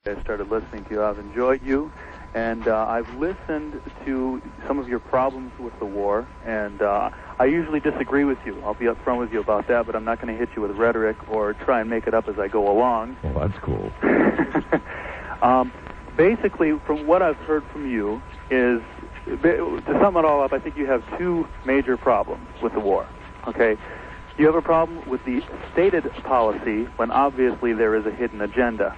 I started listening to you. I've enjoyed you, and I've listened to some of your problems with the war, and I usually disagree with you. I'll be upfront with you about that, but I'm not going to hit you with rhetoric or try and make it up as I go along. Well, that's cool. Basically, from what I've heard from you is, to sum it all up, I think you have two major problems with the war, okay? You have a problem with the stated policy when obviously there is a hidden agenda.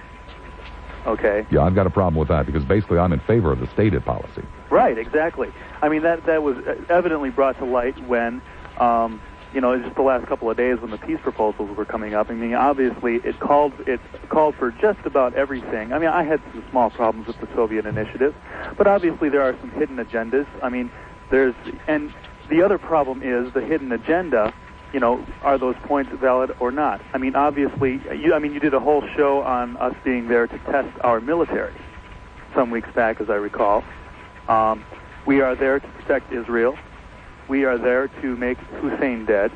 Okay. Yeah, I've got a problem with that because basically I'm in favor of the stated policy. Right, exactly. I mean, that was evidently brought to light when, just the last couple of days when the peace proposals were coming up. I mean, obviously it called for just about everything. I mean, I had some small problems with the Soviet initiative, but obviously there are some hidden agendas. I mean, and the other problem is the hidden agenda. Are those points valid or not? I mean, obviously, you did a whole show on us being there to test our military some weeks back, as I recall. We are there to protect Israel. We are there to make Hussein dead.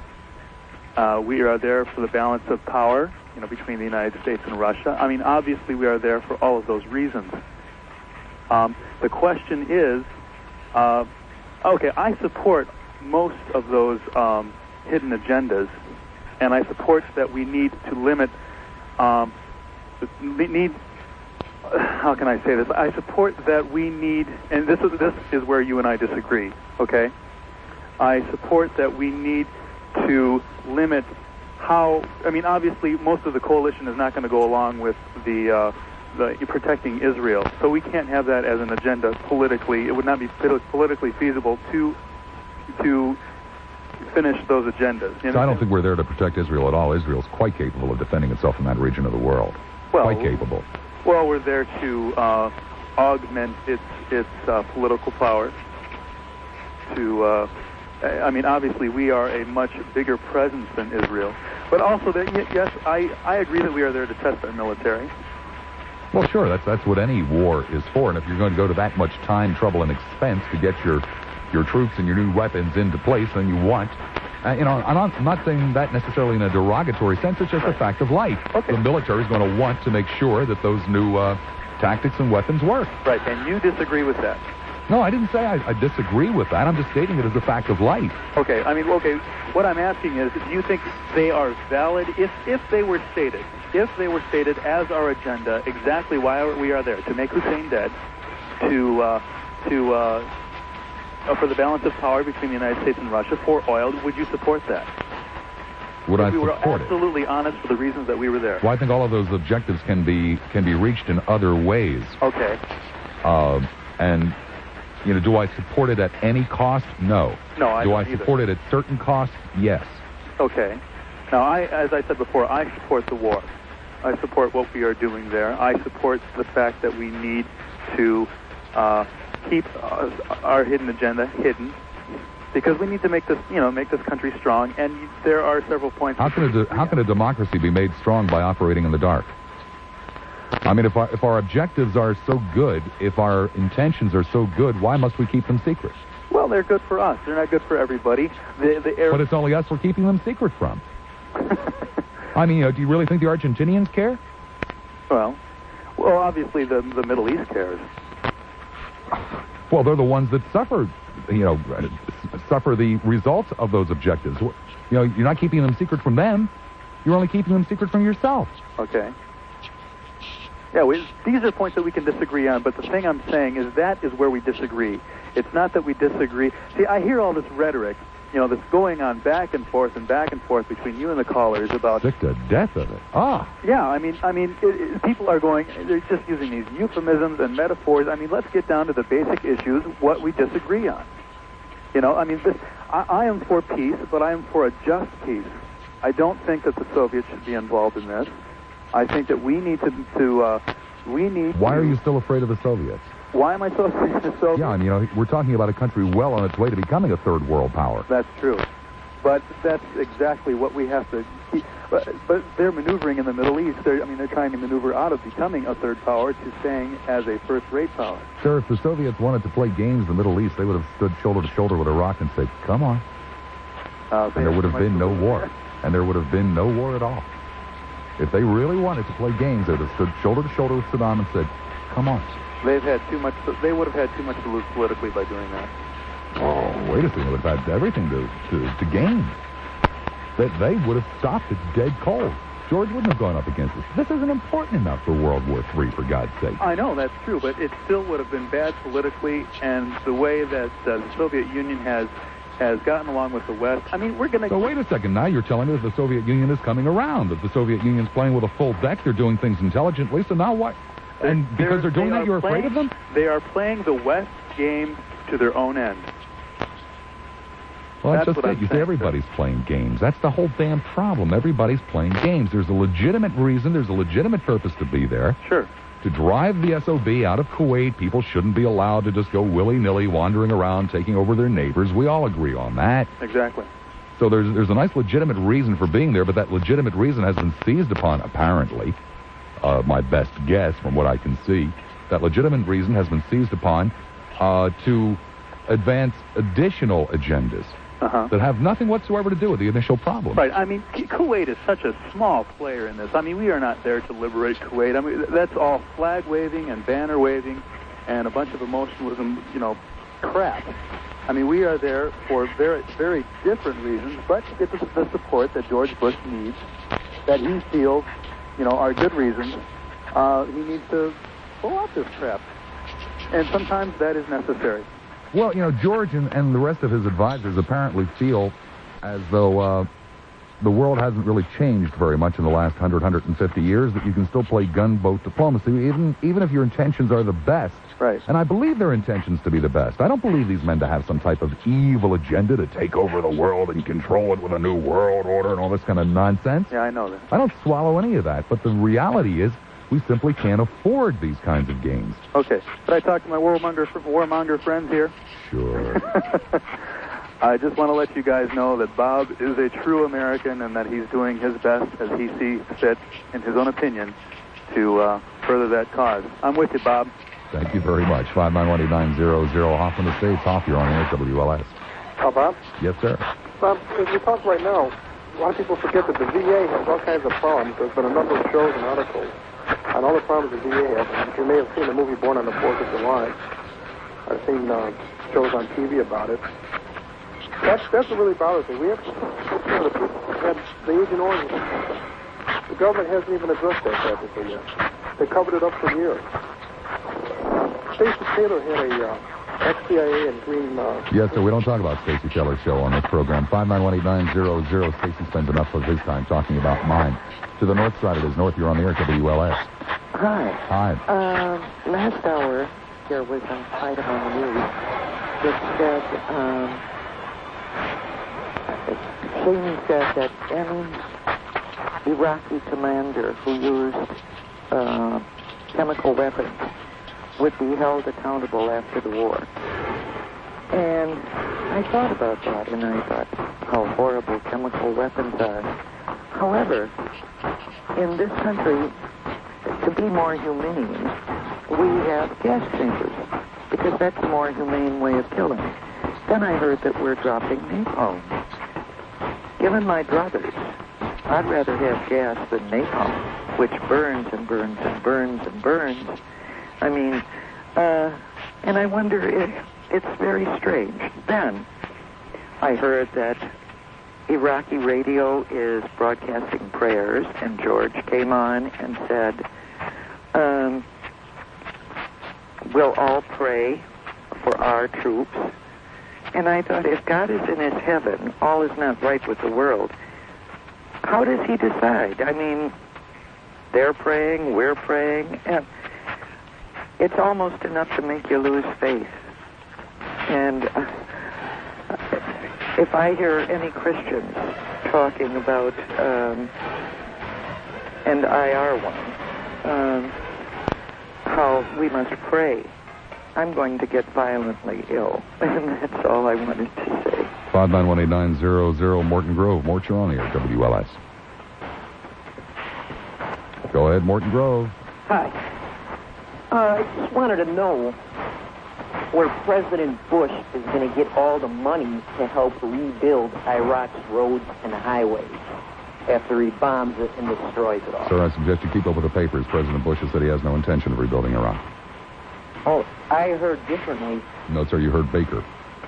We are there for the balance of power, between the United States and Russia. I mean, obviously, we are there for all of those reasons. The question is, I support most of those hidden agendas, and I support that we need to limit. How can I say this? I support that we need, and this is where you and I disagree. Okay, I support that we need to limit how. I mean, obviously, most of the coalition is not going to go along with the protecting Israel, so we can't have that as an agenda politically. It would not be politically feasible to finish those agendas. So I don't think we're there to protect Israel at all. Israel's quite capable of defending itself in that region of the world. Quite capable. Well, we're there to augment its political power. Obviously, we are a much bigger presence than Israel. But also, yes, I agree that we are there to test our military. Well, sure, that's what any war is for. And if you're going to go to that much time, trouble, and expense to get your troops and your new weapons into place, then you want. I'm not saying that necessarily in a derogatory sense. It's just a fact of life. Okay. The military is going to want to make sure that those new tactics and weapons work. Right, and you disagree with that? No, I didn't say I disagree with that. I'm just stating it as a fact of life. Okay, what I'm asking is, do you think they are valid if they were stated? If they were stated as our agenda, exactly why we are there, to make Hussein dead, for the balance of power between the United States and Russia, for oil, would you support that? Would I support it? We were absolutely honest for the reasons that we were there. Well, I think all of those objectives can be reached in other ways. Okay. Do I support it at any cost? No. No, I don't either. Do I support it at certain costs? Yes. Okay. Now, as I said before, I support the war. I support what we are doing there. I support the fact that we need to keep our hidden agenda hidden, because we need to make this country strong. And there are several points. How can a democracy be made strong by operating in the dark? I mean, if our objectives are so good, if our intentions are so good, why must we keep them secret? Well, they're good for us. They're not good for everybody. But it's only us we're keeping them secret from. I mean, do you really think the Argentinians care? Well, obviously the Middle East cares. Well, they're the ones that suffer the results of those objectives. You're not keeping them secret from them. You're only keeping them secret from yourself. Okay. Yeah, these are points that we can disagree on, but the thing I'm saying is that is where we disagree. It's not that we disagree. See, I hear all this rhetoric, that's going on back and forth between you and the callers about... Sick to death of it. Ah. Yeah, people are they're just using these euphemisms and metaphors. I mean, let's get down to the basic issues, what we disagree on. I am for peace, but I am for a just peace. I don't think that the Soviets should be involved in this. I think that we need Why are you still afraid of the Soviets? Why am I so afraid of the Soviets? Yeah, we're talking about a country well on its way to becoming a third world power. That's true. But that's exactly what we have to keep. But they're maneuvering in the Middle East. They're trying to maneuver out of becoming a third power to staying as a first-rate power. Sir, if the Soviets wanted to play games in the Middle East, they would have stood shoulder to shoulder with Iraq and said, come on. And there would have been no war. And there would have been no war at all. If they really wanted to play games, they'd have stood shoulder to shoulder with Saddam and said, come on. They've had too much. They would have had too much to lose politically by doing that. Oh, wait a second. They would have had everything to gain. They would have stopped it dead cold. George wouldn't have gone up against this. This isn't important enough for World War III, for God's sake. I know, that's true, but it still would have been bad politically, and the way that the Soviet Union has gotten along with the West. I mean, we're going to... So wait a second. Now you're telling me that the Soviet Union is coming around, that the Soviet Union's playing with a full deck, they're doing things intelligently, so now what? And because they're doing that, you're afraid of them? They are playing the West game to their own end. Well, that's just it. You say everybody's playing games. That's the whole damn problem. Everybody's playing games. There's a legitimate reason. There's a legitimate purpose to be there. Sure. To drive the SOB out of Kuwait, people shouldn't be allowed to just go willy-nilly wandering around, taking over their neighbors. We all agree on that. Exactly. So there's a nice legitimate reason for being there, but that legitimate reason has been seized upon, apparently. My best guess from what I can see. That legitimate reason has been seized upon to advance additional agendas. That have nothing whatsoever to do with the initial problem. Right. I mean, Kuwait is such a small player in this. I mean, we are not there to liberate Kuwait. I mean, that's all flag waving and banner waving and a bunch of emotionalism, crap. I mean, we are there for very, very different reasons, but to get the support that George Bush needs, that he feels, are good reasons. He needs to pull off this crap. And sometimes that is necessary. Well, George and the rest of his advisors apparently feel as though the world hasn't really changed very much in the last 150 years, that you can still play gunboat diplomacy, even if your intentions are the best. Right. And I believe their intentions to be the best. I don't believe these men to have some type of evil agenda to take over the world and control it with a new world order and all this kind of nonsense. Yeah, I know that. I don't swallow any of that, but the reality is we simply can't afford these kinds of games. Okay. Could I talk to my warmonger friends here? Sure. I just want to let you guys know that Bob is a true American and that he's doing his best as he sees fit, in his own opinion, to further that cause. I'm with you, Bob. Thank you very much. 591-8900. Hoff on the States. Hoff, you're on air, WLS. Oh, Bob? Yes, sir. Bob, as we talk right now, a lot of people forget that the VA has all kinds of problems. There's been a number of shows and articles on all the problems the VA has. You may have seen the movie Born on the 4th of July. I've seen shows on TV about it. That's what really bothers me. We have the people have the Agent Orange. The government hasn't even addressed that practically yet. They covered it up for years. Stacey Taylor had a ex-CIA and Green... Yes, sir. We don't talk about Stacey Taylor's show on this program. 591-8900. Stacey spends enough of his time talking about mine. To the north side of his north, you're on the air, WLS. Hi. Hi. Last hour, there was an item on the news that said, Cheney said that any Iraqi commander who used chemical weapons would be held accountable after the war. And I thought about that, and I thought how horrible chemical weapons are. However, in this country, to be more humane, we have gas chambers, because that's a more humane way of killing. Then I heard that we're dropping napalm. Given my druthers, I'd rather have gas than napalm, which burns and burns and burns and burns. I mean, and I wonder if it's very strange. Then I heard that Iraqi radio is broadcasting prayers, and George came on and said, we'll all pray for our troops. And I thought, if God is in his heaven, all is not right with the world, how does he decide? I mean, they're praying, we're praying, and it's almost enough to make you lose faith. And if I hear any Christians talking about, and I are one, how we must pray, I'm going to get violently ill. And that's all I wanted to say. 591-8900, Morton Grove. Mort, you're on the air, WLS. Go ahead, Morton Grove. Hi. I just wanted to know where President Bush is going to get all the money to help rebuild Iraq's roads and highways. after he bombs it and destroys it all. Sir, I suggest you keep up with the papers. President Bush has said he has no intention of rebuilding Iraq. Oh, I heard differently. No, sir, you heard Baker.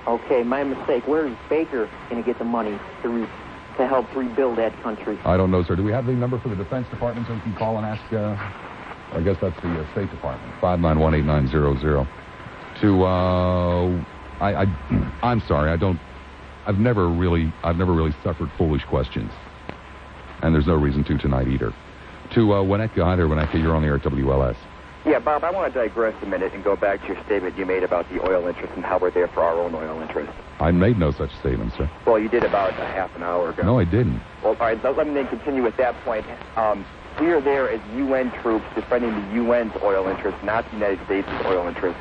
Okay, my mistake. Where is Baker going to get the money to help rebuild that country? I don't know, sir. Do we have the number for the Defense Department so we can call and ask? I guess that's the State Department. 591-8900. I'm sorry. I've never really suffered foolish questions, and there's no reason to tonight either. To Winnetka, hi there, Winnetka. You're on the air at WLS. Yeah, Bob, I want to digress a minute and go back to your statement you made about the oil interest and how we're there for our own oil interest. I made no such statement, sir. Well, you did about a half an hour ago. No, I didn't. Well, all right, let me then continue with that point. We are there as UN troops defending the UN's oil interest, not the United States' oil interest.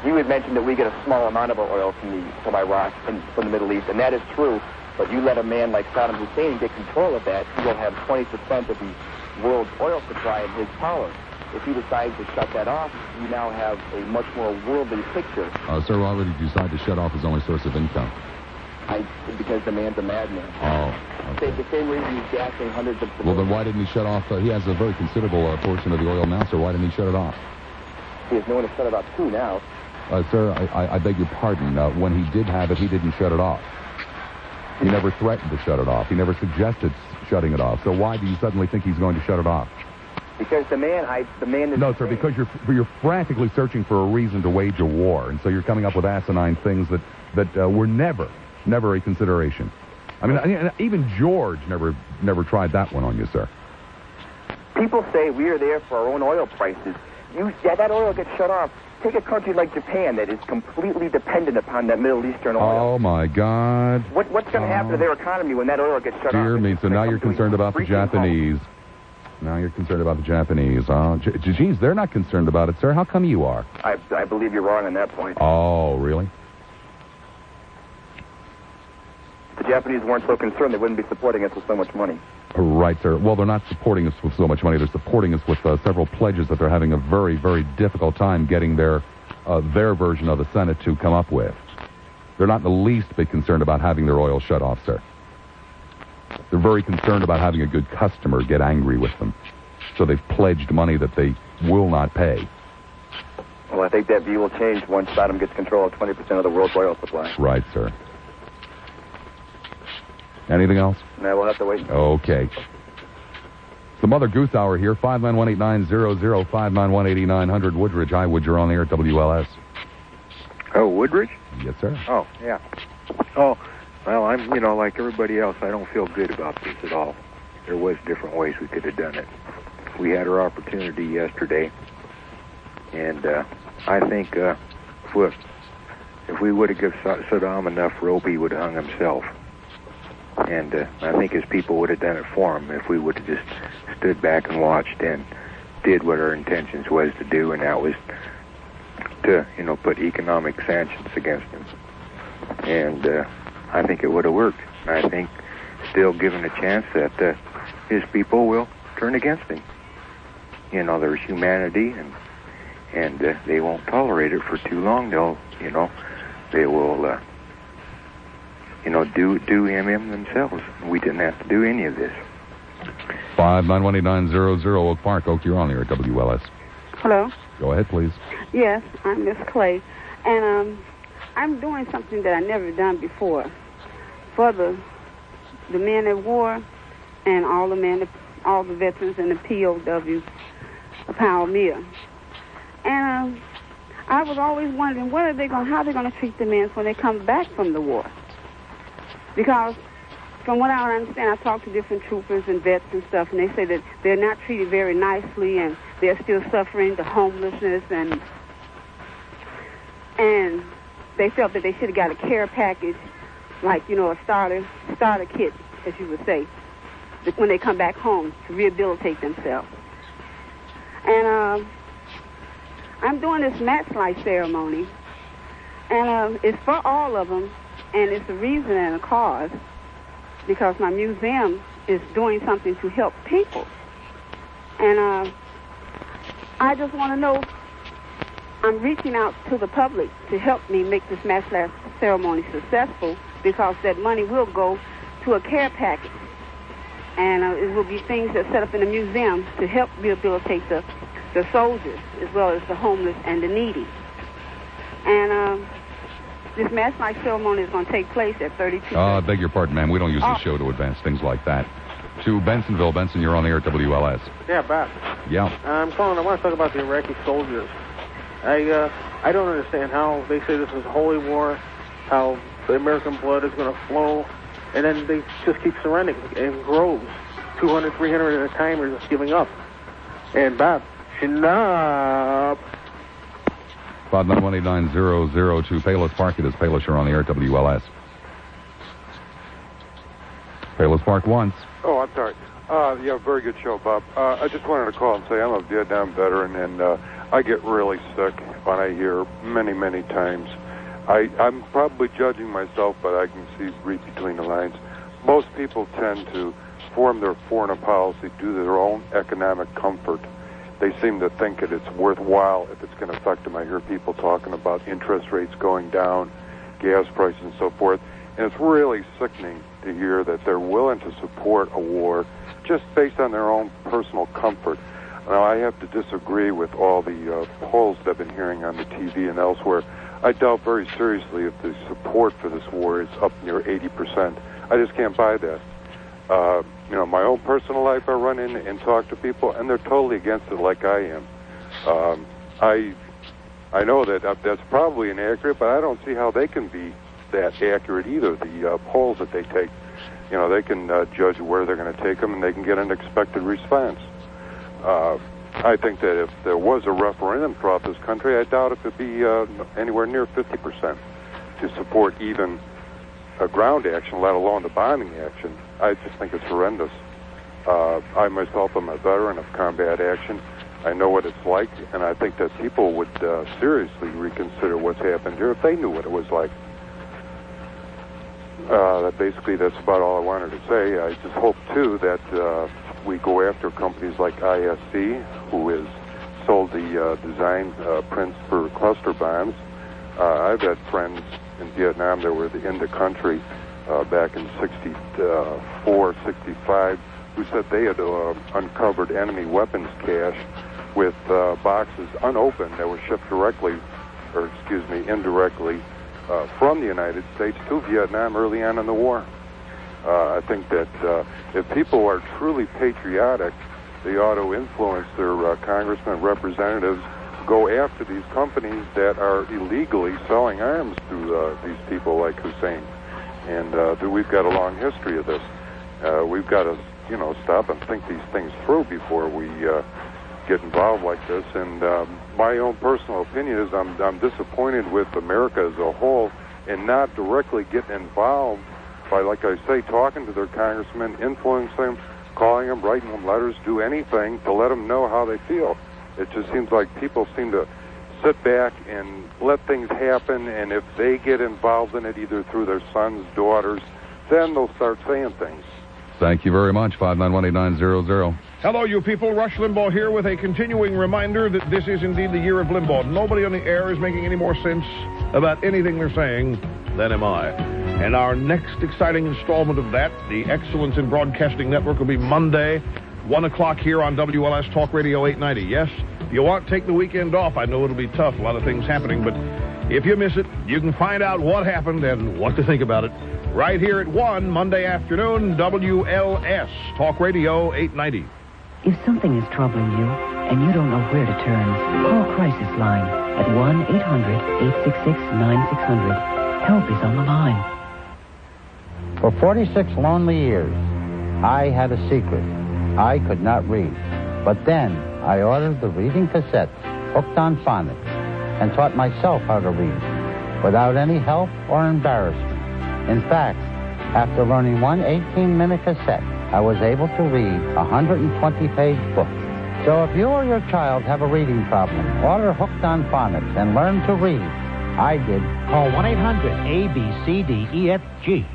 You had mentioned that we get a small amount of our oil from Iraq and from the Middle East, and that is true, but you let a man like Saddam Hussein get control of that, he will have 20% of the world's oil supply in his power. If he decides to shut that off, you now have a much more worldly picture. Sir, why would he decide to shut off his only source of income? Because the man's a madman. Oh, okay. The same reason he's gassing hundreds of... Well, then why didn't he shut off? He has a very considerable portion of the oil now, sir. Why didn't he shut it off? He has no one to shut it off to now. Sir, I beg your pardon. When he did have it, he didn't shut it off. He never threatened to shut it off. He never suggested shutting it off. So why do you suddenly think he's going to shut it off? Because the man is... No, sir, because you're frantically searching for a reason to wage a war, and so you're coming up with asinine things that were never a consideration. I mean, even George never tried that one on you, sir. People say we are there for our own oil prices. That oil gets shut off. Take a country like Japan that is completely dependent upon that Middle Eastern oil. Oh, my God. What's going to happen to their economy when that oil gets shut off? Dear me, so now you're concerned about the Japanese. Now you're concerned about the Japanese. Geez, they're not concerned about it, sir. How come you are? I believe you're wrong on that point. Oh, really? If the Japanese weren't so concerned, they wouldn't be supporting us with so much money. Right, sir. Well, they're not supporting us with so much money. They're supporting us with several pledges that they're having a very, very difficult time getting their version of the Senate to come up with. They're not in the least bit concerned about having their oil shut off, sir. They're very concerned about having a good customer get angry with them. So they've pledged money that they will not pay. Well, I think that view will change once Saddam gets control of 20% of the world's oil supply. Right, sir. Anything else? No, we'll have to wait. Okay. It's the Mother Goose Hour here, 591-8900, 591-8900. Woodridge. Hi, Wood. You're on the air at WLS. Oh, Woodridge? Yes, sir. Oh, yeah. Oh, well, I'm, like everybody else, I don't feel good about this at all. There was different ways we could have done it. We had our opportunity yesterday, and I think if we would have given Saddam enough rope, he would have hung himself. And I think his people would have done it for him if we would have just stood back and watched and did what our intentions was to do, and that was to, put economic sanctions against him. And I think it would have worked. I think still given a chance that his people will turn against him. There's humanity, and they won't tolerate it for too long. They will... do him themselves. We didn't have to do any of this. 591-8900, Oak Park. Oak, you're on the air at WLS. Hello? Go ahead, please. Yes, I'm Miss Clay. And I'm doing something that I never done before for the men at war and all the veterans and the POWs of Powell Mill. And I was always wondering how they're going to treat the men when they come back from the war. Because from what I understand, I talked to different troopers and vets and stuff, and they say that they're not treated very nicely, and they're still suffering the homelessness, and they felt that they should have got a care package, like, a starter kit, as you would say, when they come back home to rehabilitate themselves. And I'm doing this match light ceremony, and it's for all of them. And it's a reason and a cause, because my museum is doing something to help people. And I just want to know, I'm reaching out to the public to help me make this mass ceremony successful, because that money will go to a care package And it will be things that set up in the museum to help rehabilitate the soldiers as well as the homeless and the needy. And this Mass Night ceremony is going to take place at 32. I beg your pardon, ma'am. We don't use this show to advance things like that. To Bensonville. Benson, you're on the air at WLS. Yeah, Bob. Yeah. I'm calling. I want to talk about the Iraqi soldiers. I don't understand how they say this is a holy war, how the American blood is going to flow, and then they just keep surrendering in groves. 200, 300 at a time are just giving up. And Bob, chin up. 5918900 Payless Park. It is Payless. You're on the air at WLS. Payless Park once. Oh, I'm sorry. Yeah, very good show, Bob. I just wanted to call and say I'm a Vietnam veteran, and I get really sick when I hear many, many times. I'm probably judging myself, but I can read between the lines. Most people tend to form their foreign policy due to their own economic comfort. They seem to think that it's worthwhile if it's going to affect them. I hear people talking about interest rates going down, gas prices, and so forth. And it's really sickening to hear that they're willing to support a war just based on their own personal comfort. Now, I have to disagree with all the polls that I've been hearing on the TV and elsewhere. I doubt very seriously if the support for this war is up near 80%. I just can't buy that. My own personal life, I run in and talk to people, and they're totally against it like I am. I know that that's probably inaccurate, but I don't see how they can be that accurate either, the polls that they take. They can judge where they're going to take them, and they can get an expected response. I think that if there was a referendum throughout this country, I doubt if it'd be anywhere near 50% to support even a ground action, let alone the bombing action. I just think it's horrendous. I myself am a veteran of combat action. I know what it's like, and I think that people would seriously reconsider what's happened here if they knew what it was like. Basically, that's about all I wanted to say. I just hope, too, that we go after companies like ISC, who has sold the design prints for cluster bombs. I've had friends in Vietnam that were in the country back in 64, 65, who said they had uncovered enemy weapons cache with boxes unopened that were shipped indirectly from the United States to Vietnam early on in the war. I think that if people are truly patriotic, they ought to influence their congressmen, representatives, go after these companies that are illegally selling arms to these people like Hussein. And we've got a long history of this. We've got to, stop and think these things through before we get involved like this. And my own personal opinion is I'm disappointed with America as a whole in not directly getting involved by, like I say, talking to their congressmen, influencing them, calling them, writing them letters, do anything to let them know how they feel. It just seems like people seem to sit back and let things happen, and if they get involved in it either through their sons, daughters, then they'll start saying things. Thank you very much. 5918900. Hello, you people. Rush Limbaugh here with a continuing reminder that this is indeed the year of Limbaugh. Nobody on the air is making any more sense about anything they're saying than am I. And our next exciting installment of that, the Excellence in Broadcasting Network, will be Monday, 1 o'clock here on WLS Talk Radio 890. Yes, if you want, take the weekend off. I know it'll be tough, a lot of things happening, but if you miss it, you can find out what happened and what to think about it right here at 1 Monday afternoon, WLS Talk Radio 890. If something is troubling you and you don't know where to turn, call Crisis Line at 1-800-866-9600. Help is on the line. For 46 lonely years, I had a secret. I could not read. But then I ordered the reading cassettes, hooked on phonics, and taught myself how to read without any help or embarrassment. In fact, after learning one 18-minute cassette, I was able to read a 120-page book. So if you or your child have a reading problem, order Hooked on Phonics and learn to read. I did. Call 1-800-ABCDEFG.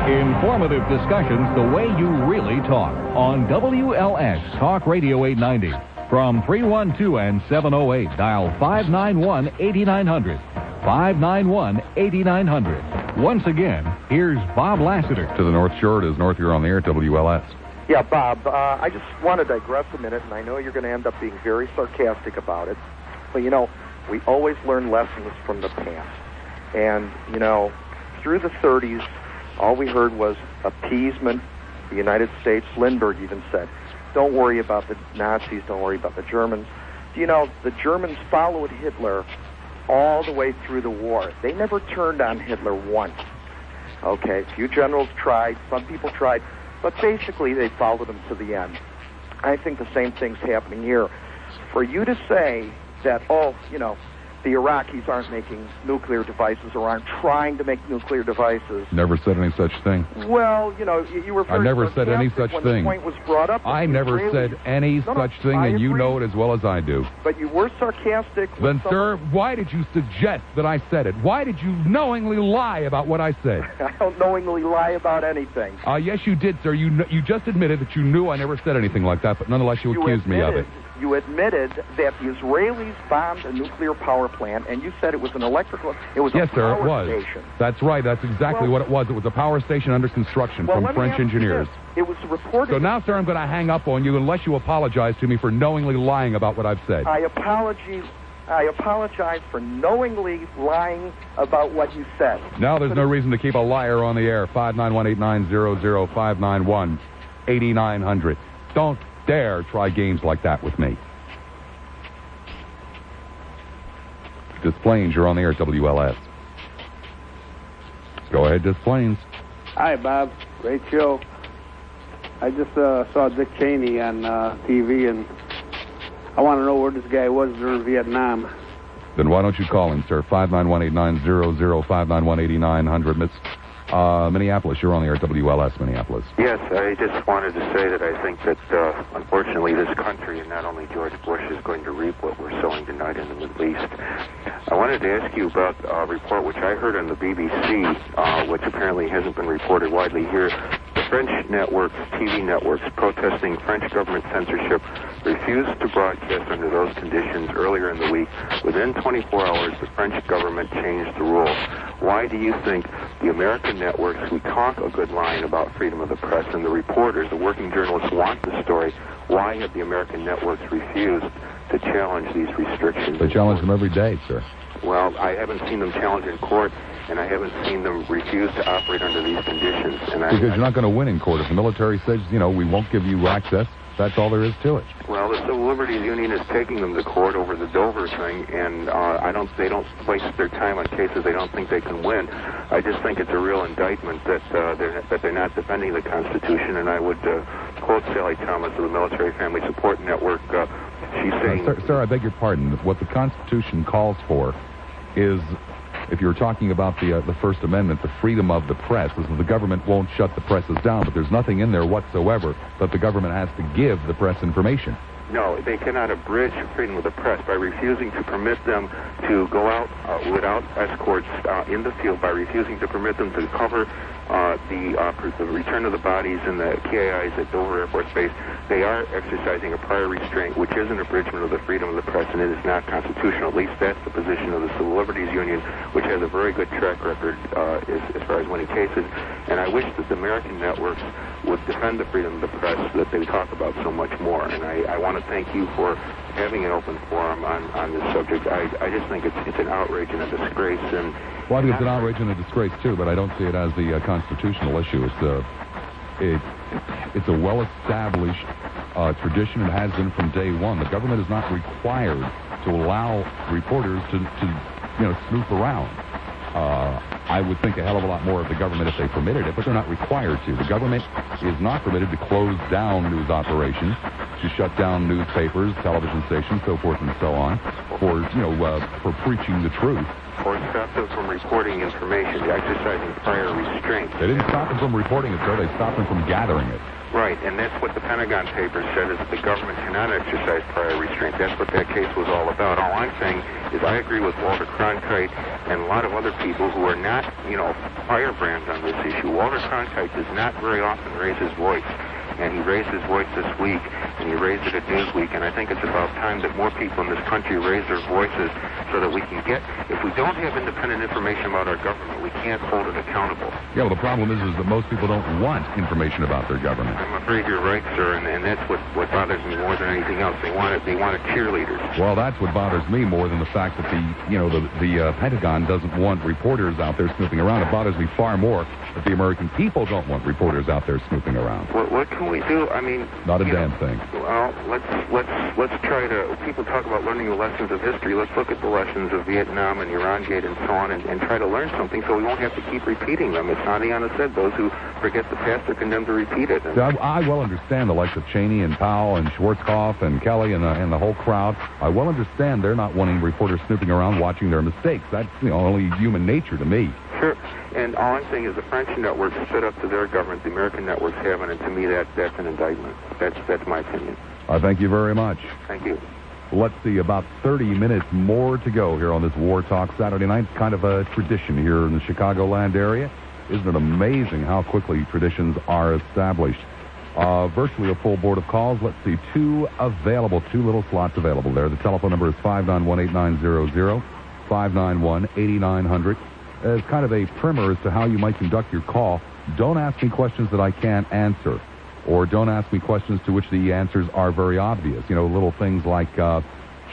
Informative discussions the way you really talk on WLS Talk Radio 890. From 312 and 708, dial 591-8900. 591-8900. Once again, here's Bob Lassiter. To the North Shore, it is North. You're on the air, WLS. Yeah, Bob, I just want to digress a minute, and I know you're going to end up being very sarcastic about it. But, you know, we always learn lessons from the past. And, you know, through the 30s, all we heard was appeasement. The United States, Lindbergh even said, don't worry about the Nazis, don't worry about the Germans. You know, the Germans followed Hitler all the way through the war. They never turned on Hitler once. Okay, a few generals tried, some people tried, but basically they followed him to the end. I think the same thing's happening here. For you to say that, oh, you know, the Iraqis aren't making nuclear devices or aren't trying to make nuclear devices. Never said any such thing. Well, you know, you were very I never said any such when thing. The point was brought up. I never said any such thing, and you know it as well as I do. But you were sarcastic. Then, sir, why did you suggest that I said it? Why did you knowingly lie about what I said? I don't knowingly lie about anything. Yes, you did, sir. You just admitted that you knew I never said anything like that, but nonetheless you accused me of it. You admitted that the Israelis bombed a nuclear power plant, and you said it was an electrical. It was yes, a sir, power it was. Station. That's right. That's exactly what it was. It was a power station under construction from French engineers. It was reported. So now, sir, I'm going to hang up on you unless you apologize to me for knowingly lying about what I've said. I apologize for knowingly lying about what you said. Now there's no reason to keep a liar on the air. 591-8900, 591-8900. Don't dare try games like that with me. Des Plaines, you're on the air at WLS. Go ahead, Des Plaines. Hi, Bob. Great show. I just saw Dick Cheney on TV, and I want to know where this guy was during Vietnam. Then why don't you call him, sir? 591-8900, 591-8900. Miss Minneapolis, you're on the air at WLS, Minneapolis. Yes, I just wanted to say that I think that, unfortunately, this country, and not only George Bush, is going to reap what we're sowing tonight in the Middle East. I wanted to ask you about a report which I heard on the BBC, which apparently hasn't been reported widely here. The French networks, TV networks, protesting French government censorship, refused to broadcast under those conditions earlier in the week. Within 24 hours, the French government changed the rules. Why do you think the American networks who talk a good line about freedom of the press and the reporters, the working journalists want the story, why have the American networks refused to challenge these restrictions? They challenge them every day, sir. Well, I haven't seen them challenge in court, and I haven't seen them refuse to operate under these conditions. Because you're not going to win in court. If the military says, you know, we won't give you access, that's all there is to it. Well, the Civil Liberties Union is taking them to court over the Dover thing, and they don't waste their time on cases they don't think they can win. I just think it's a real indictment that they're not defending the Constitution. And I would quote Sally Thomas of the Military Family Support Network. She's saying, sir, I beg your pardon. What the Constitution calls for is, if you're talking about the First Amendment, the freedom of the press, is that the government won't shut the presses down, but there's nothing in there whatsoever that the government has to give the press information. No, they cannot abridge freedom of the press by refusing to permit them to go out without escorts in the field, by refusing to permit them to cover the return of the bodies in the KIs at Dover Air Force Base. They are exercising a prior restraint, which is an abridgment of the freedom of the press, and it is not constitutional. At least that's the position of the Civil Liberties Union, which has a very good track record as far as winning cases. And I wish that the American networks would defend the freedom of the press that they talk about so much more. And I want to thank you for having an open forum on this subject. I just think it's an outrage and a disgrace. And well, I think it's an outrage and a disgrace too, but I don't see it as the constitutional issue. It's a well-established tradition. It has been from day one. The government is not required to allow reporters to snoop around. I would think a hell of a lot more of the government if they permitted it, but they're not required to. The government is not permitted to close down news operations, to shut down newspapers, television stations, so forth and so on, for preaching the truth. Or stop them from reporting information, exercising prior restraint. They didn't stop them from reporting it, sir. They stopped them from gathering it. Right, and that's what the Pentagon papers said, is that the government cannot exercise prior restraint. That's what that case was all about. All I'm saying is I agree with Walter Cronkite and a lot of other people who are not, firebrands on this issue. Walter Cronkite does not very often raise his voice. And he raised his voice this week, and he raised it at Newsweek, and I think it's about time that more people in this country raise their voices so that we can get, if we don't have independent information about our government, we can't hold it accountable. Yeah, well, the problem is that most people don't want information about their government. I'm afraid you're right, sir, and that's what bothers me more than anything else. They want cheerleaders. Well, that's what bothers me more than the fact that the Pentagon doesn't want reporters out there snooping around. It bothers me far more that the American people don't want reporters out there snooping around. What can we do? I mean, not a damn thing. Well, let's try to. People talk about learning the lessons of history. Let's look at the lessons of Vietnam and Iran Gate and so on, and try to learn something so we won't have to keep repeating them. As Santiana said, those who forget the past are condemned to repeat it. I well understand the likes of Cheney and Powell and Schwarzkopf and Kelly and the whole crowd. I well understand they're not wanting reporters snooping around watching their mistakes. That's only human nature to me. Sure. And all I'm saying is the French networks stood up to their government. The American networks haven't, and to me that's an indictment. That's my opinion. I thank you very much. Thank you. Let's see, about 30 minutes more to go here on this War Talk Saturday night. It's kind of a tradition here in the Chicagoland area. Isn't it amazing how quickly traditions are established? Virtually a full board of calls. Let's see, two little slots available there. The telephone number is 591-8900, 591-8900. As kind of a primer as to how you might conduct your call, don't ask me questions that I can't answer, or don't ask me questions to which the answers are very obvious. Little things like,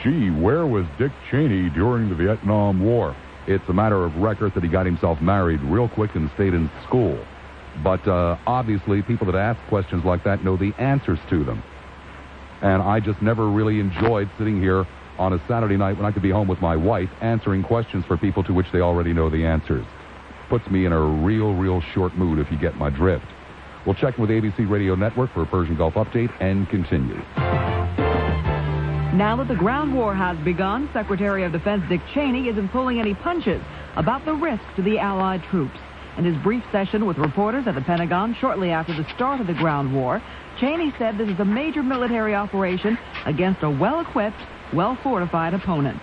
gee, where was Dick Cheney during the Vietnam War? It's a matter of record that he got himself married real quick and stayed in school. But obviously, people that ask questions like that know the answers to them. And I just never really enjoyed sitting here on a Saturday night when I could be home with my wife answering questions for people to which they already know the answers. Puts me in a real short mood, if you get my drift. We'll check in with the ABC Radio Network for a Persian Gulf update and continue. Now that the ground war has begun, Secretary of Defense Dick Cheney isn't pulling any punches about the risk to the Allied troops. In his brief session with reporters at the Pentagon shortly after the start of the ground war, Cheney said this is a major military operation against a well-equipped, well-fortified opponent.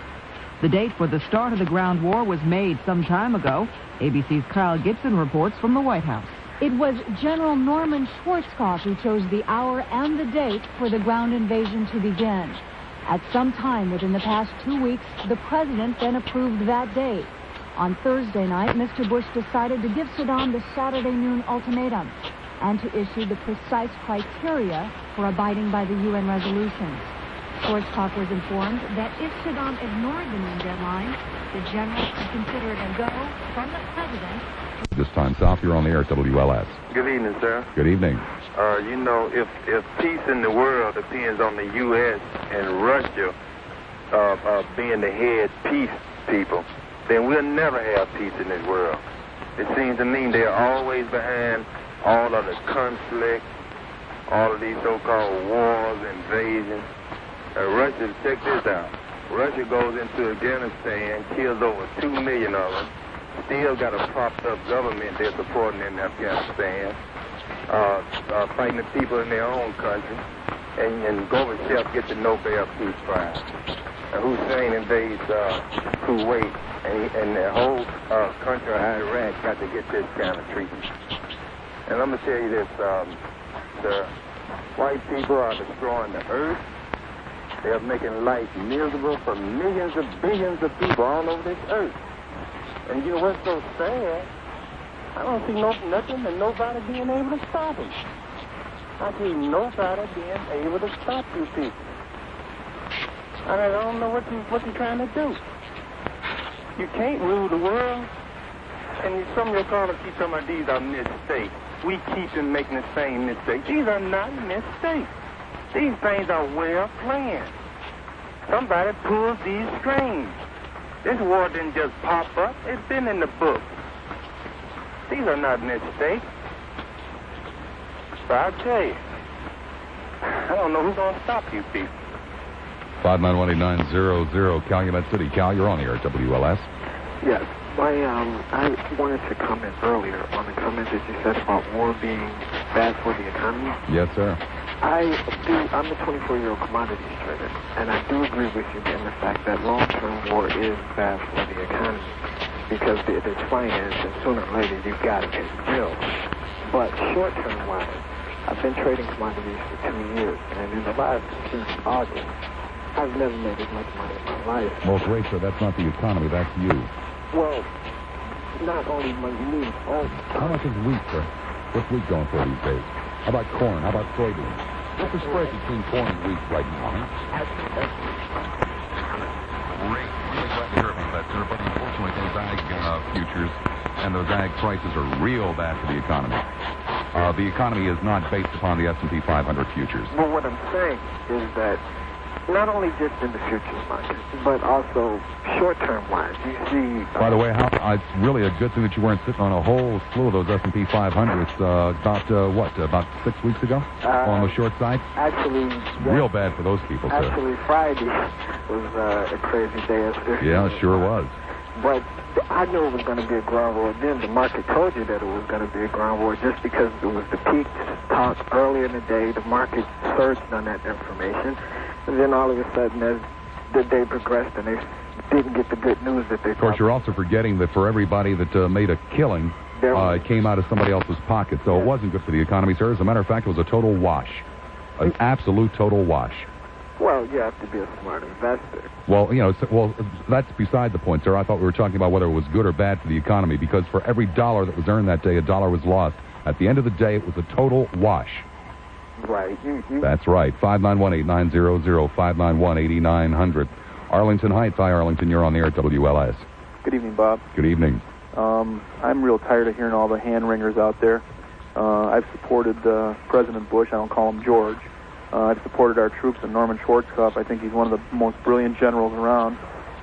The date for the start of the ground war was made some time ago. ABC's Kyle Gibson reports from the White House. It was General Norman Schwarzkopf who chose the hour and the date for the ground invasion to begin. At some time within the past 2 weeks, the president then approved that date. On Thursday night, Mr. Bush decided to give Saddam the Saturday noon ultimatum and to issue the precise criteria for abiding by the UN resolutions. Schwarzkopf was informed that if Saddam ignored the noon deadline, the general could consider it a go from the president. This time south, you're on the air at WLS. Good evening, sir. Good evening. If peace in the world depends on the U.S. and Russia being the head peace people, then we'll never have peace in this world. It seems to me they're always behind all of the conflict, all of these so-called wars, invasions. Russia, check this out. Russia goes into Afghanistan, kills over 2 million of them, still got a propped-up government they're supporting in Afghanistan, fighting the people in their own country, and Gorbachev gets the Nobel Peace Prize. Hussein invades Kuwait, and the whole country of Iraq got to get this kind of treatment. And I'm going to tell you this, the white people are destroying the earth. They're making life miserable for millions of billions of people all over this earth. And you know what's so sad? I don't see nothing and nobody being able to stop them. I see nobody being able to stop you people. I don't know what you're trying to do. You can't rule the world. And some of your callers keep talking about these are mistakes. We keep them making the same mistakes. These are not mistakes. These things are well planned. Somebody pulls these strings. This war didn't just pop up. It's been in the book. These are not mistakes. But I'll tell you, I don't know who's going to stop you people. 591-8900, Calumet City. Cal, you're on the air at WLS. Yes. I wanted to comment earlier on the comment that you said about war being bad for the economy. Yes, sir. I'm a 24-year-old commodities trader, and I do agree with you in the fact that long-term war is bad for the economy because the finance, and sooner or later you've got to pay the bills. But short-term wise, I've been trading commodities for 2 years, and in the last since August, I've never made as much money in my life. Well, great, sir. That's not the economy. That's you. Well, not only meat. How much is wheat, sir? What's wheat going for these days? How about corn? How about soybeans? What's the spread between corn and wheat right now, huh? Great. Really glad to hear about that, sir. But unfortunately, those ag futures and those ag prices are real bad for the economy. The economy is not based upon the S&P 500 futures. But what I'm saying is that not only just in the futures market, but also short-term wise. You see... By the way, it's really a good thing that you weren't sitting on a whole slew of those S&P 500s about 6 weeks ago on the short side? Actually... Real bad for those people, sir. Actually, Friday was a crazy day. Yeah, it sure was. But I knew it was going to be a ground war. Then the market told you that it was going to be a ground war just because it was the peak talk earlier in the day. The market surged on that information. And then all of a sudden, as the day progressed and they didn't get the good news that they Of course, you're also forgetting that for everybody that made a killing, it came out of somebody else's pocket. So it wasn't good for the economy, sir. As a matter of fact, it was a total wash. An absolute total wash. Well, you have to be a smart investor. Well, that's beside the point, sir. I thought we were talking about whether it was good or bad for the economy, because for every dollar that was earned that day, a dollar was lost. At the end of the day, it was a total wash. Right. That's right. 591-8900, 591-8900. Arlington Heights. Hi, Arlington. You're on the air at WLS. Good evening, Bob. Good evening. I'm real tired of hearing all the hand-wringers out there. I've supported President Bush. I don't call him George. I've supported our troops and Norman Schwarzkopf. I think he's one of the most brilliant generals around.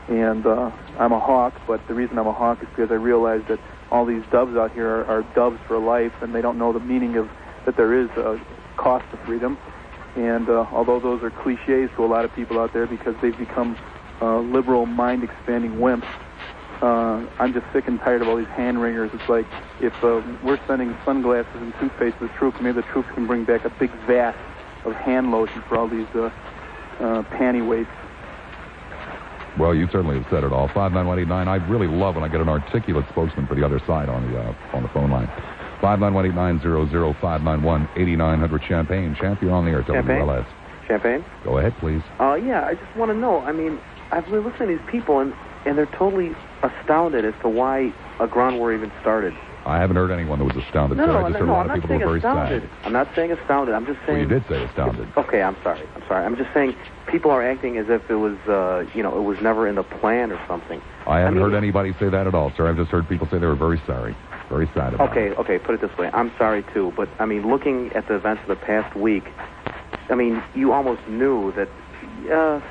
And I'm a hawk, but the reason I'm a hawk is because I realize that all these doves out here are doves for life, and they don't know the meaning of that there is a cost to freedom. And although those are cliches to a lot of people out there because they've become liberal, mind-expanding wimps, I'm just sick and tired of all these hand-wringers. It's like if we're sending sunglasses and toothpaste to the troops, maybe the troops can bring back a big vat of hand lotion for all these panty wastes. Well, you certainly have said it all. 59189. I really love when I get an articulate spokesman for the other side on the phone line. 591-8900, 591-8900. Champagne. Champ, you're on the air at WLS. Champagne? Go ahead, please. Yeah, I just want to know. I mean, I've been listening to these people, and they're totally astounded as to why a ground war even started. I haven't heard anyone that was astounded. No, I just heard a lot of people who were very astounded. sad. I'm not saying astounded. I'm just saying... Well, you did say astounded. Okay, I'm sorry. I'm just saying people are acting as if it was, it was never in the plan or something. I haven't heard anybody say that at all, sir. I've just heard people say they were very sorry. Very sad about it. Okay, put it this way. I'm sorry, too. But, I mean, looking at the events of the past week, I mean, you almost knew that, it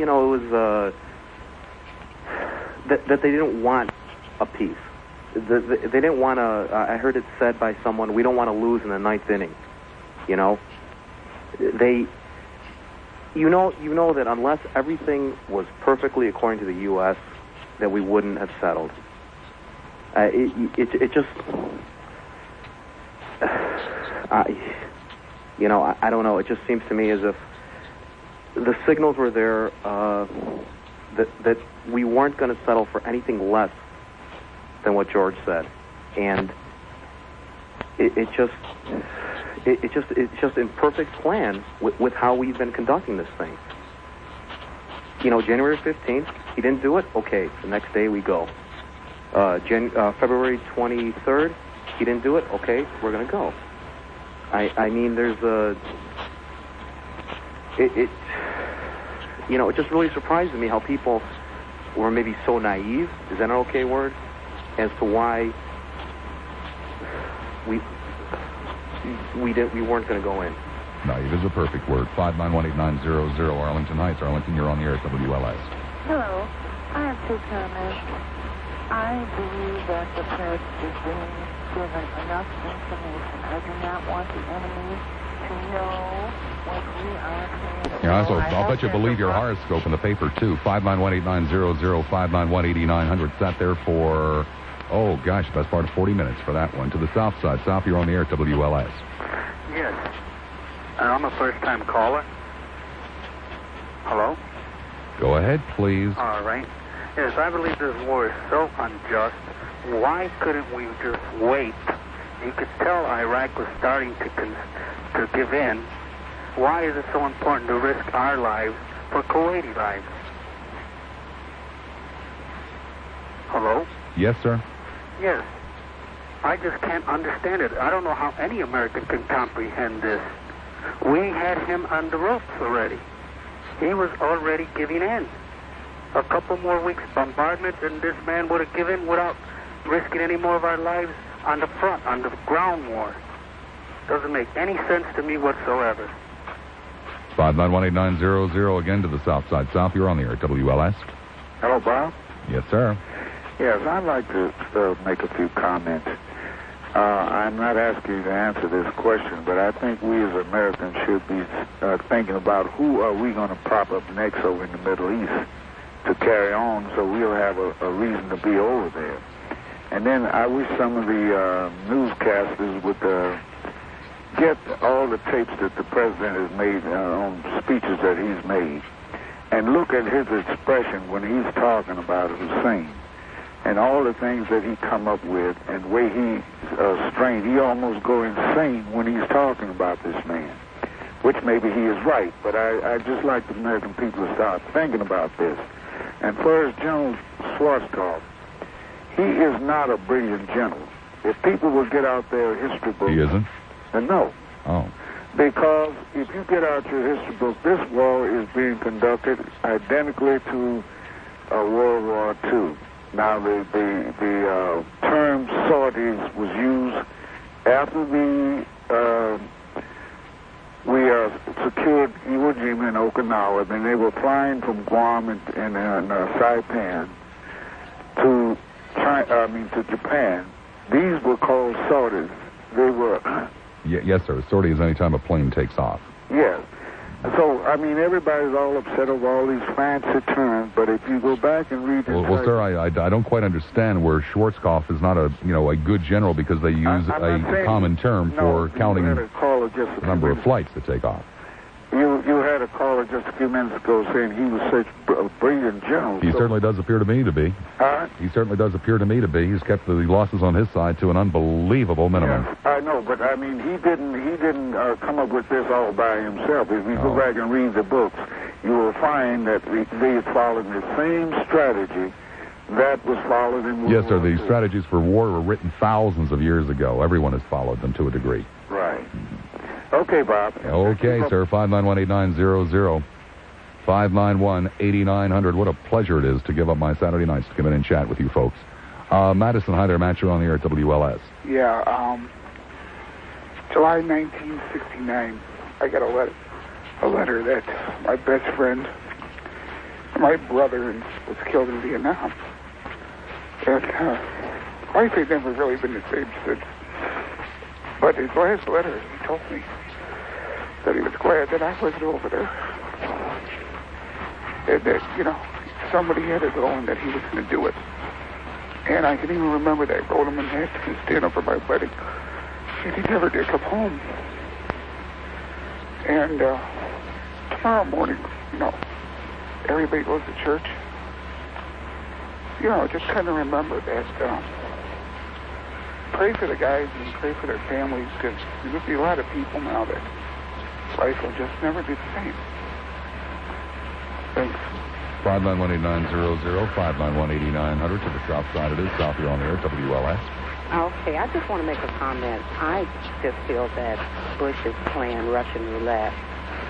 was, that they didn't want a peace. They didn't want to, I heard it said by someone, we don't want to lose in the ninth inning. You know? You know that unless everything was perfectly according to the U.S., that we wouldn't have settled. It just, I don't know. It just seems to me as if the signals were there that we weren't going to settle for anything less than what George said, and it's just in perfect plan with how we've been conducting this thing. January 15th, he didn't do it. Okay, the next day we go. February 23rd, he didn't do it. Okay, we're going to go. I mean, there's it just really surprises me how people were maybe so naive, is that an okay word, as to why we weren't going to go in. Naive is a perfect word. 591-8900, Arlington Heights. Arlington, you're on the air at WLS. Hello. I have two comments. I believe that the press is being given enough information. I do not want the enemy to know what we are saying. Yeah, I'll bet you believe your horoscope in the paper, too. 591-8900, 591-8900. Sat there for, best part of 40 minutes for that one. To the south side. South, you're on the air at WLS. Yes. I'm a first-time caller. Hello? Go ahead, please. All right. Yes, I believe this war is so unjust. Why couldn't we just wait? You could tell Iraq was starting to give in. Why is it so important to risk our lives for Kuwaiti lives? Hello? Yes, sir. Yes. I just can't understand it. I don't know how any American can comprehend this. We had him on the ropes already. He was already giving in. A couple more weeks bombardment, and this man would have given without risking any more of our lives on the front, on the ground war. Doesn't make any sense to me whatsoever. 5918900 again to the South Side. South, you're on the air at WLS. Hello, Bob. Yes, sir. Yes, I'd like to make a few comments. I'm not asking you to answer this question, but I think we as Americans should be thinking about who are we going to prop up next over in the Middle East to carry on so we'll have a reason to be over there. And then I wish some of the newscasters would get all the tapes that the president has made on speeches that he's made and look at his expression when he's talking about Hussein and all the things that he come up with and the way he's strained. He almost go insane when he's talking about this man, which maybe he is right, but I just like the American people to start thinking about this. And for as General Schwarzkopf, he is not a brilliant general. If people would get out their history books... He isn't? No. Oh. Because if you get out your history book, this war is being conducted identically to World War II. Now, the term sorties was used after we secured Iwo Jima and Okinawa. Then they were flying from Guam and Saipan to Japan. These were called sorties. They were... Yes, sir. Sortie is any time a plane takes off. Yes. So, I mean, everybody's all upset over all these fancy terms, but if you go back and read... Well, sir, I don't quite understand where Schwarzkopf is not a good general because they use a common term for counting the number of flights that take off. You had a caller just a few minutes ago saying he was such a brilliant general. He certainly does appear to me to be. He certainly does appear to me to be. He's kept the losses on his side to an unbelievable minimum. Yes, I know, but I mean, he didn't come up with this all by himself. If you go back and read the books, you will find that they followed the same strategy that was followed in World Yes, sir. War The strategies for war were written thousands of years ago. Everyone has followed them to a degree. Right. Okay, Bob. Okay, sir. 5918900. 591-8900. What a pleasure it is to give up my Saturday nights to come in and chat with you folks. Madison, hi there. Matt, you're on the air at WLS. Yeah, July 1969, I got a letter that my best friend, my brother, was killed in Vietnam. And life had never really been the same since. But his last letter, he told me that he was glad that I wasn't over there. And that, somebody had to go and that he was going to do it. And I can even remember that I wrote him and asked him to stand up for my wedding. And he never did come home. And tomorrow morning, everybody goes to church. Just kind of remember that pray for the guys and pray for their families, because there'll be a lot of people now that life will just never be the same. Thanks. 5918900, 5918900 to the south side it is. South, you're on the air, WLS. Okay, I just want to make a comment. I just feel that Bush is playing Russian roulette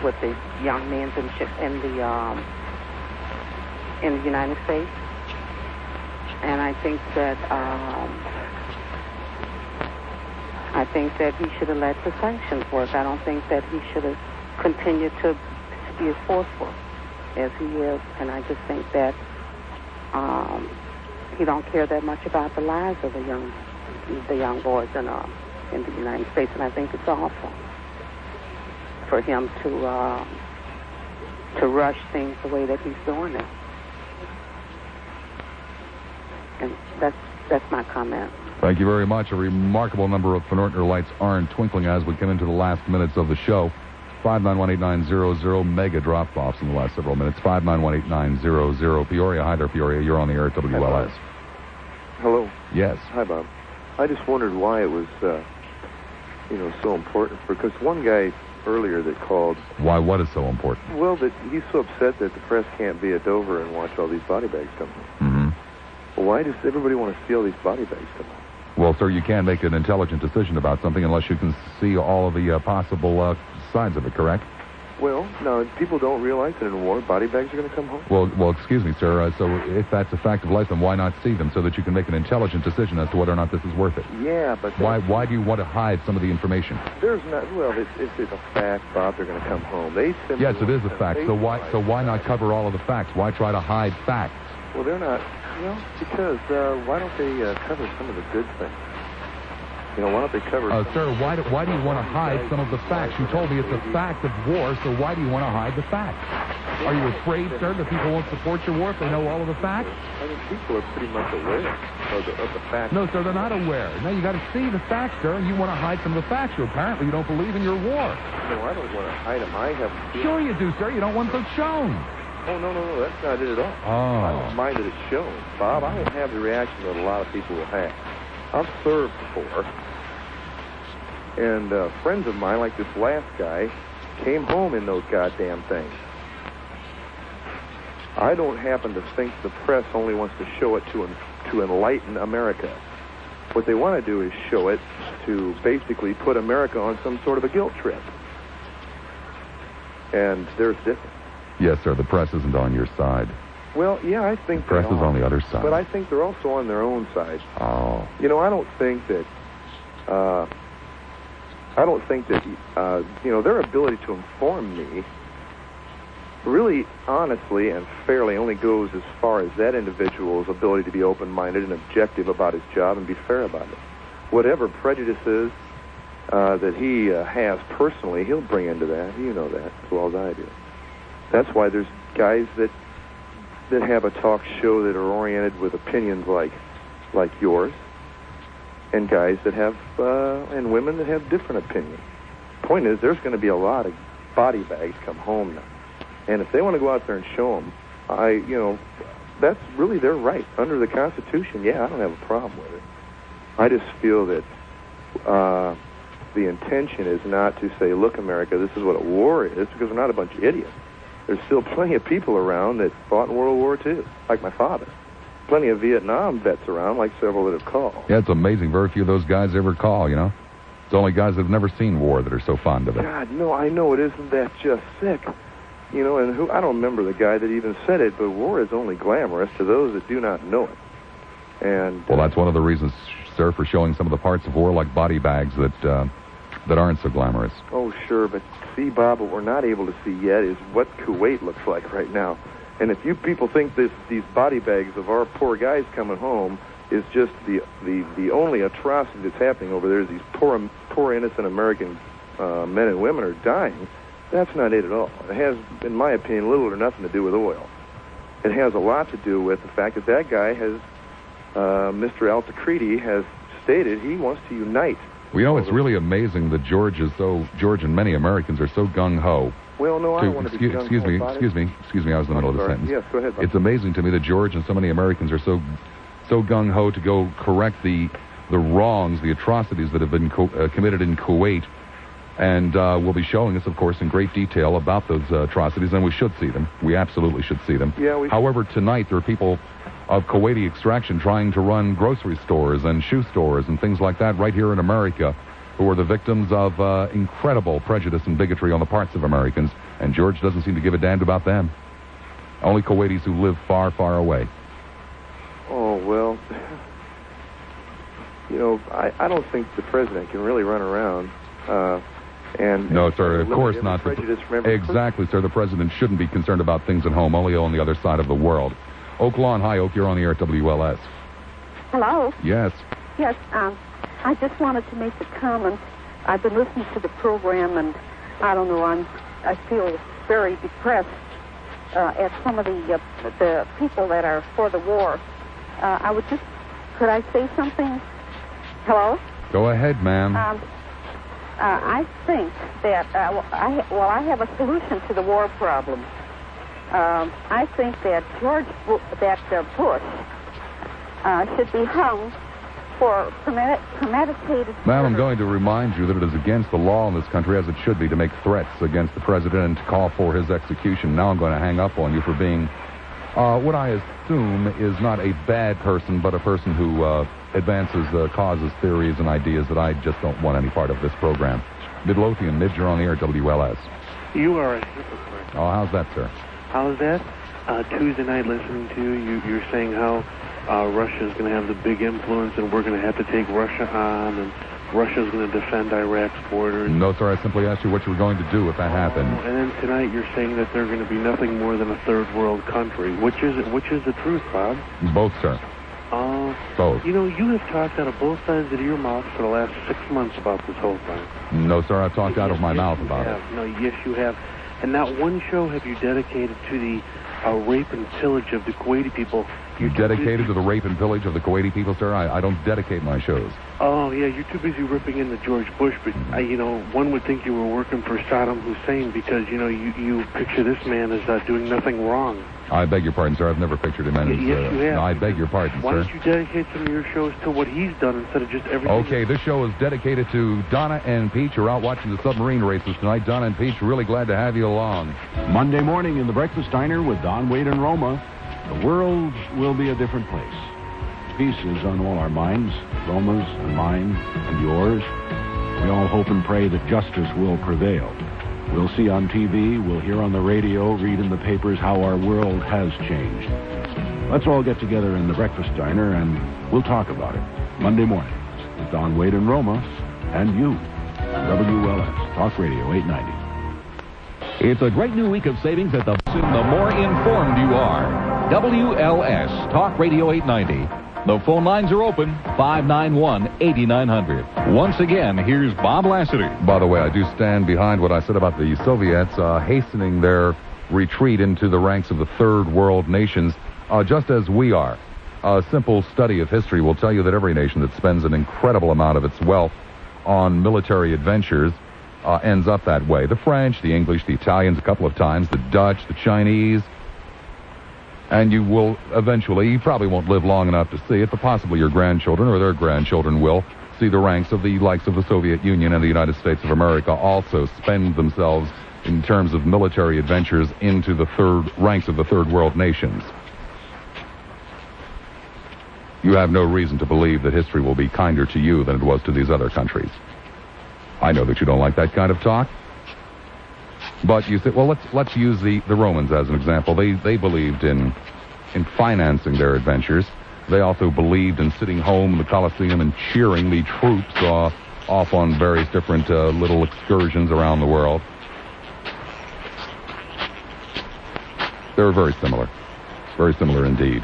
with the young men in the United States. And I think that he should have let the sanctions work. I don't think that he should have continued to be as forceful as he is. And I just think that he don't care that much about the lives of the young boys in the United States. And I think it's awful for him to rush things the way that he's doing it. And that's my comment. Thank you very much. A remarkable number of Phonortner lights aren't twinkling as we come into the last minutes of the show. 5918900, mega drop-offs in the last several minutes. 5918900. Peoria, hi there, Peoria. You're on the air at WLS. Hello. Yes. Hi, Bob. I just wondered why it was, so important. Because one guy earlier that called... Why? What is so important? Well, that he's so upset that the press can't be at Dover and watch all these body bags come. Mm-hmm. Well, why does everybody want to see all these body bags come on? Well, sir, you can't make an intelligent decision about something unless you can see all of the possible sides of it, correct? Well, no, people don't realize that in war, body bags are going to come home. Well, excuse me, sir. So if that's a fact of life, then why not see them so that you can make an intelligent decision as to whether or not this is worth it? Yeah, but... Why do you want to hide some of the information? There's not... Well, it's a fact, Bob, they're going to come home. They simply... Yes, it is a fact. So why not cover all of the facts? Why try to hide facts? Well, they're not... Well, because why don't they cover some of the good things? You know, why don't they cover... Sir, why do you want to hide some of the facts? You told me it's a fact of war, so why do you want to hide the facts? Are you afraid, sir, that people won't support your war if they know all of the facts? I think people are pretty much aware of the facts. No, sir, they're not aware. No, you got to see the facts, sir, and you want to hide some of the facts. Apparently, you don't believe in your war. No, I don't want to hide them. I have... Sure you do, sir. You don't want them shown. Oh, no, that's not it at all. Oh. I don't mind that it's shown. Bob, I don't have the reaction that a lot of people will have. I've served before, and friends of mine, like this last guy, came home in those goddamn things. I don't happen to think the press only wants to show it to enlighten America. What they want to do is show it to basically put America on some sort of a guilt trip. And there's difference. Yes, sir, the press isn't on your side. Well, yeah, I think the press is on the other side. But I think they're also on their own side. Oh. You know, I don't think that, you know, their ability to inform me really honestly and fairly only goes as far as that individual's ability to be open-minded and objective about his job and be fair about it. Whatever prejudices that he has personally, he'll bring into that. You know that as well as I do. That's why there's guys that have a talk show that are oriented with opinions like yours, and guys that have and women that have different opinions. Point is, there's going to be a lot of body bags come home now, and if they want to go out there and show them, that's really their right under the Constitution. Yeah, I don't have a problem with it. I just feel that the intention is not to say, look, America, this is what a war is, because we're not a bunch of idiots. There's still plenty of people around that fought in World War II, like my father. Plenty of Vietnam vets around, like several that have called. Yeah, it's amazing. Very few of those guys ever call, you know? It's only guys that have never seen war that are so fond of it. God, no, I know it isn't that just sick. You know, and I don't remember the guy that even said it, but war is only glamorous to those that do not know it. And well, that's one of the reasons, sir, for showing some of the parts of war like body bags that aren't so glamorous. Oh, sure, but see, Bob, what we're not able to see yet is what Kuwait looks like right now. And if you people think these body bags of our poor guys coming home is just the only atrocity that's happening over there is these poor innocent American men and women are dying, that's not it at all. It has, in my opinion, little or nothing to do with oil. It has a lot to do with the fact that guy has, Mr. Al-Takriti has stated he wants to unite. Well, you know, it's really amazing that George and many Americans are so gung-ho. Well, no, I don't want to be excuse me, I was in the middle of the sentence. Yes, go ahead, Bob. It's amazing to me that George and so many Americans are so gung-ho to go correct the wrongs, the atrocities that have been committed in Kuwait. And we'll be showing us, of course, in great detail about those atrocities, and we should see them. We absolutely should see them. Yeah, However, tonight there are people of Kuwaiti extraction trying to run grocery stores and shoe stores and things like that right here in America, who are the victims of incredible prejudice and bigotry on the parts of Americans, and George doesn't seem to give a damn about them. Only Kuwaitis who live far, far away. Oh, well, you know, I don't think the president can really run around no, sir, of course not. Prejudice Exactly, sir. The president shouldn't be concerned about things at home, only on the other side of the world. Oak Lawn, hi, Oak, you're on the air at WLS. Hello? Yes. Yes, I just wanted to make a comment. I've been listening to the program, and I don't know, I feel very depressed at some of the people that are for the war. Could I say something? Hello? Go ahead, ma'am. I think that, I have a solution to the war problem. I think that Bush should be hung for premeditated Ma'am, I'm going to remind you that it is against the law in this country, as it should be, to make threats against the president and to call for his execution. Now I'm going to hang up on you for being what I assume is not a bad person, but a person who advances causes, theories, and ideas that I just don't want any part of this program. Midlothian, Midge, you're on the air at WLS. You are a hypocrite. Oh, how's that, sir? How's that? Tuesday night listening to you, you're saying how Russia's going to have the big influence and we're going to have to take Russia on and Russia's going to defend Iraq's borders. No, sir, I simply asked you what you were going to do if that happened. And then tonight you're saying that they're going to be nothing more than a third world country. Which is it? Which is the truth, Bob? Both, sir. Both. You know, you have talked out of both sides of your mouth for the last 6 months about this whole thing. No, sir, I've talked out of my mouth about it. No, yes, you have. And not one show have you dedicated to the rape and pillage of the Kuwaiti people. You dedicated to the rape and pillage of the Kuwaiti people, sir? I don't dedicate my shows. Oh, yeah, you're too busy ripping into George Bush, but, one would think you were working for Saddam Hussein because, you picture this man as doing nothing wrong. I beg your pardon, sir. I've never pictured him as... Yes, you have. No, I beg your pardon, Why sir. don't you dedicate some of your shows to what he's done instead of just everything... Okay, this show is dedicated to Donna and Peach, who are out watching the submarine races tonight. Donna and Peach, really glad to have you along. Monday morning in the Breakfast Diner with Don, Wade, and Roma. The world will be a different place. Peace is on all our minds, Roma's and mine and yours. We all hope and pray that justice will prevail. We'll see on TV, we'll hear on the radio, read in the papers how our world has changed. Let's all get together in the Breakfast Diner and we'll talk about it. Monday mornings with Don, Wade, and Roma, and you. WLS, Talk Radio 890. It's a great new week of savings at the more informed you are. WLS, Talk Radio 890. The phone lines are open, 591-8900. Once again, here's Bob Lassiter. By the way, I do stand behind what I said about the Soviets hastening their retreat into the ranks of the third world nations, just as we are. A simple study of history will tell you that every nation that spends an incredible amount of its wealth on military adventures ends up that way. The French, the English, the Italians a couple of times, the Dutch, the Chinese. And you will eventually, you probably won't live long enough to see it, but possibly your grandchildren or their grandchildren will see the ranks of the likes of the Soviet Union and the United States of America also spend themselves in terms of military adventures into the ranks of the third world nations. You have no reason to believe that history will be kinder to you than it was to these other countries. I know that you don't like that kind of talk. But you say, well, let's use the Romans as an example. They believed in financing their adventures. They also believed in sitting home in the Colosseum and cheering the troops off on various different little excursions around the world. They're very similar indeed.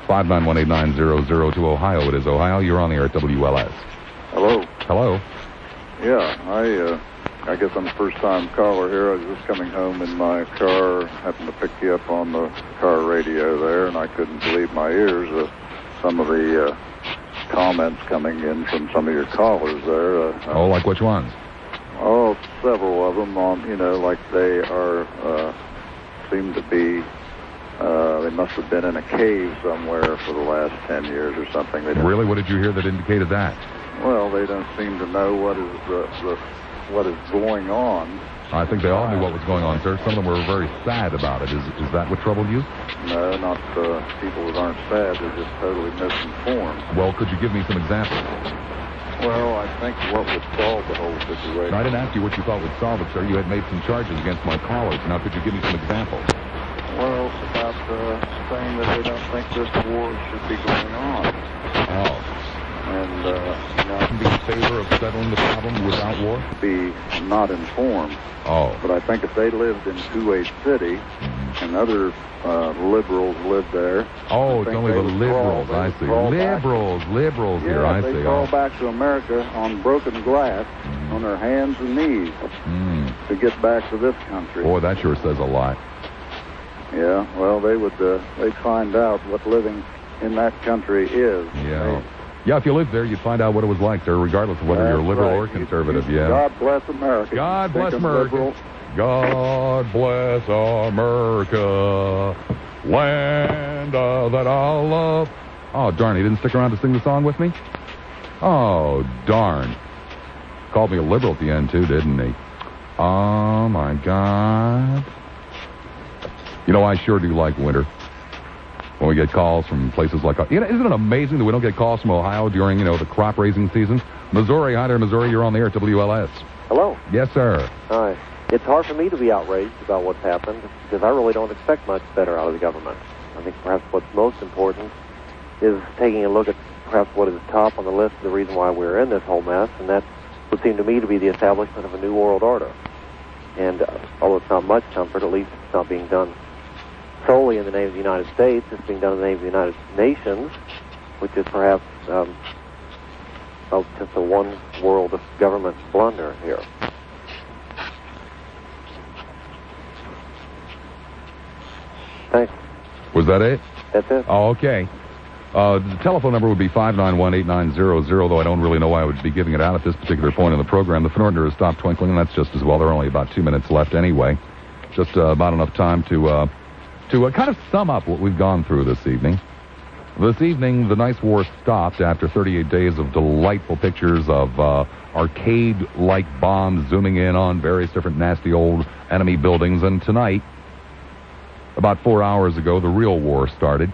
591-8900 to Ohio. It is Ohio. You're on the air at WLS. Hello. Hello. Yeah, I guess I'm a first-time caller here. I was just coming home in my car, happened to pick you up on the car radio there, and I couldn't believe my ears. Some of the comments coming in from some of your callers there. Like which ones? Oh, several of them on, like they are, seem to be, they must have been in a cave somewhere for the last 10 years or something. Really? What did you hear that indicated that? Well, they don't seem to know what is going on. I think they all knew what was going on, sir. Some of them were very sad about it. Is that what troubled you? No, not people that aren't sad. They're just totally misinformed. Well, could you give me some examples? Well, I think what would solve the whole situation... I didn't ask you what you thought would solve it, sir. You had made some charges against my callers. Now, could you give me some examples? Well, it's about saying that they don't think this war should be going on. Oh. And, be in favor of settling the problem without war? Be not informed. Oh. But I think if they lived in Kuwait City and other liberals lived there... Oh, it's only the liberals, I see. Liberals here, I see. They fall back to America on broken glass, on their hands and knees, to get back to this country. Boy, that sure says a lot. Yeah, well, they'd find out what living in that country is. Yeah. Yeah, if you lived there, you'd find out what it was like, sir, regardless of whether you're liberal or conservative, yeah. God bless America. God bless America. God bless America, land that I love. Oh, darn, he didn't stick around to sing the song with me? Oh, darn. Called me a liberal at the end, too, didn't he? Oh, my God. I sure do like winter. we get calls from places like... isn't it amazing that we don't get calls from Ohio during, the crop raising season? Missouri, hi there, Missouri. You're on the air at WLS. Hello. Yes, sir. Hi. It's hard for me to be outraged about what's happened because I really don't expect much better out of the government. I think perhaps what's most important is taking a look at perhaps what is top on the list of the reason why we're in this whole mess, and that would seem to me to be the establishment of a new world order. And although it's not much comfort, at least it's not being done solely in the name of the United States. It's being done in the name of the United Nations, which is perhaps just a one world government blunder here. Thanks. Was that it? That's it. Oh, okay. The telephone number would be 591-8900, though I don't really know why I would be giving it out at this particular point in the program. The phonographer has stopped twinkling, and that's just as well. There are only about 2 minutes left anyway. Just about enough time to kind of sum up what we've gone through this evening. This evening, the nice war stopped after 38 days of delightful pictures of arcade-like bombs zooming in on various different nasty old enemy buildings. And tonight, about 4 hours ago, the real war started.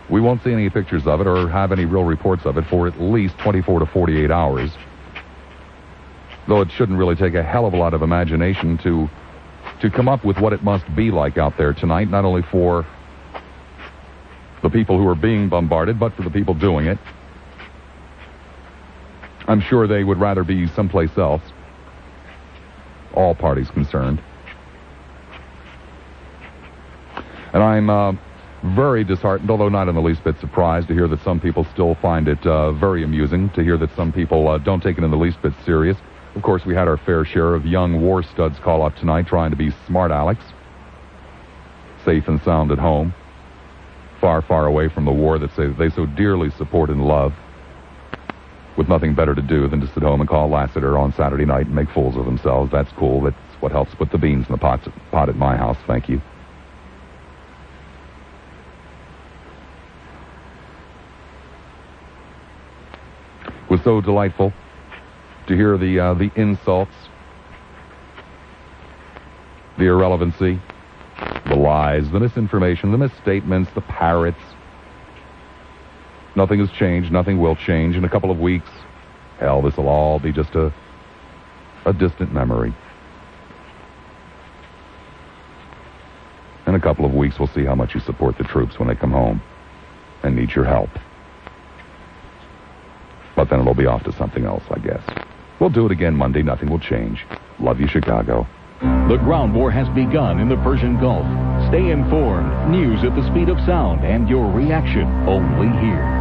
We won't see any pictures of it or have any real reports of it for at least 24 to 48 hours. Though it shouldn't really take a hell of a lot of imagination to come up with what it must be like out there tonight, not only for the people who are being bombarded, but for the people doing it. I'm sure they would rather be someplace else, all parties concerned. And I'm very disheartened, although not in the least bit surprised, to hear that some people still find it very amusing, to hear that some people don't take it in the least bit serious. Of course, we had our fair share of young war studs call up tonight trying to be smart Alex, safe and sound at home, far, far away from the war that they so dearly support and love, with nothing better to do than to sit home and call Lassiter on Saturday night and make fools of themselves. That's cool. That's what helps put the beans in the pot at my house. Thank you. It was so delightful to hear the insults, the irrelevancy, the lies, the misinformation, the misstatements, the parrots. Nothing has changed. Nothing will change. In a couple of weeks, hell, this will all be just a distant memory. In a couple of weeks, we'll see how much you support the troops when they come home and need your help. But then it'll be off to something else, I guess. We'll do it again Monday. Nothing will change. Love you, Chicago. The ground war has begun in the Persian Gulf. Stay informed. News at the speed of sound and your reaction only here.